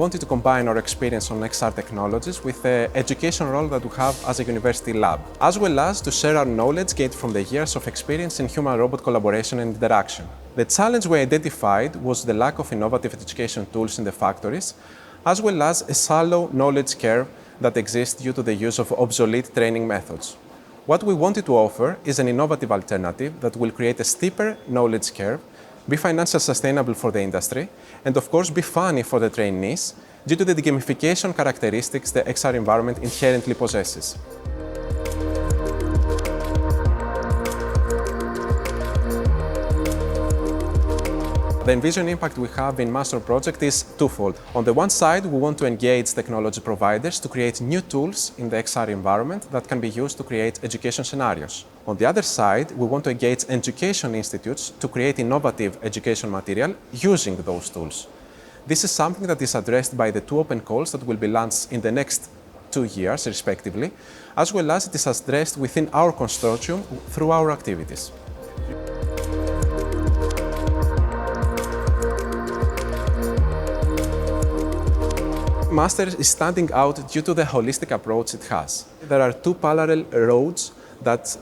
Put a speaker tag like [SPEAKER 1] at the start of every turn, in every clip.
[SPEAKER 1] wanted to combine our experience on XR technologies with the education role that we have as a university lab, as well as to share our knowledge gained from the years of experience in human-robot collaboration and interaction. The challenge we identified was the lack of innovative education tools in the factories, as well as a shallow knowledge curve that exists due to the use of obsolete training methods. What we wanted to offer is an innovative alternative that will create a steeper knowledge curve, be financially sustainable for the industry, and of course be funny for the trainees due to the gamification characteristics the XR environment inherently possesses. The envisioned impact we have in Master Project is twofold. On the one side, we want to engage technology providers to create new tools in the XR environment that can be used to create education scenarios. On the other side, we want to engage education institutes to create innovative education material using those tools. This is something that is addressed by the two open calls that will be launched in the next 2 years, respectively, as well as it is addressed within our consortium through our activities. Master is standing out due to the holistic approach it has. There are two parallel roads that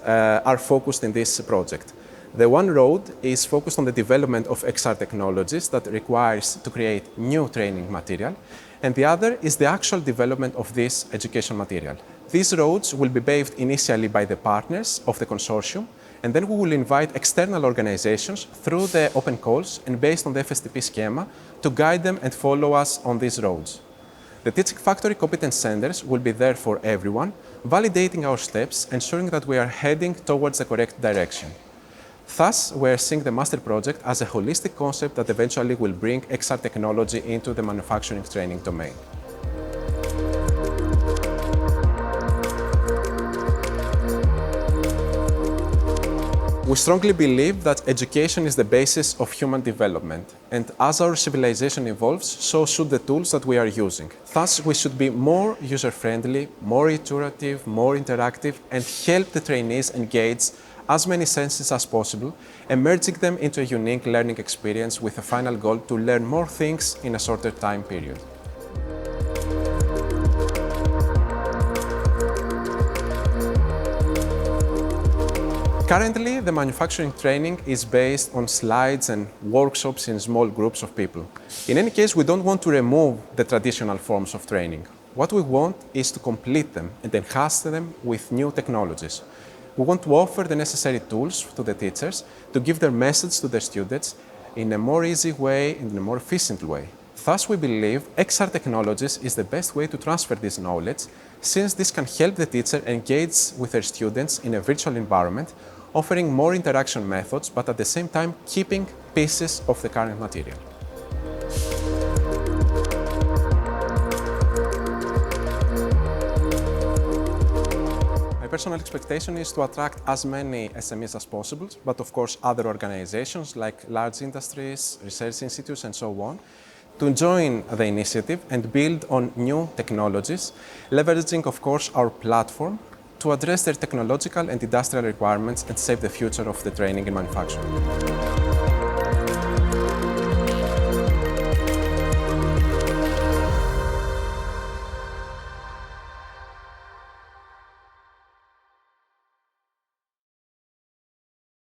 [SPEAKER 1] are focused in this project. The one road is focused on the development of XR technologies that requires to create new training material, and the other is the actual development of this education material. These roads will be paved initially by the partners of the consortium, and then we will invite external organizations through the open calls and based on the FSTP schema to guide them and follow us on these roads. The Teaching Factory Competence Centers will be there for everyone, validating our steps, ensuring that we are heading towards the correct direction. Thus, we are seeing the Master Project as a holistic concept that eventually will bring XR technology into the manufacturing training domain. We strongly believe that education is the basis of human development, and as our civilization evolves, so should the tools that we are using. Thus, we should be more user-friendly, more iterative, more interactive, and help the trainees engage as many senses as possible, emerging them into a unique learning experience with a final goal to learn more things in a shorter time period. Currently, the manufacturing training is based on slides and workshops in small groups of people. In any case, we don't want to remove the traditional forms of training. What we want is to complete them and enhance them with new technologies. We want to offer the necessary tools to the teachers to give their message to their students in a more easy way, in a more efficient way. Thus, we believe XR technologies is the best way to transfer this knowledge, since this can help the teacher engage with their students in a virtual environment, offering more interaction methods, but at the same time keeping pieces of the current material. My personal expectation is to attract as many SMEs as possible, but of course other organizations like large industries, research institutes, and so on, to join the initiative and build on new technologies, leveraging, of course, our platform to address their technological and industrial requirements and shape the future of the training in manufacturing.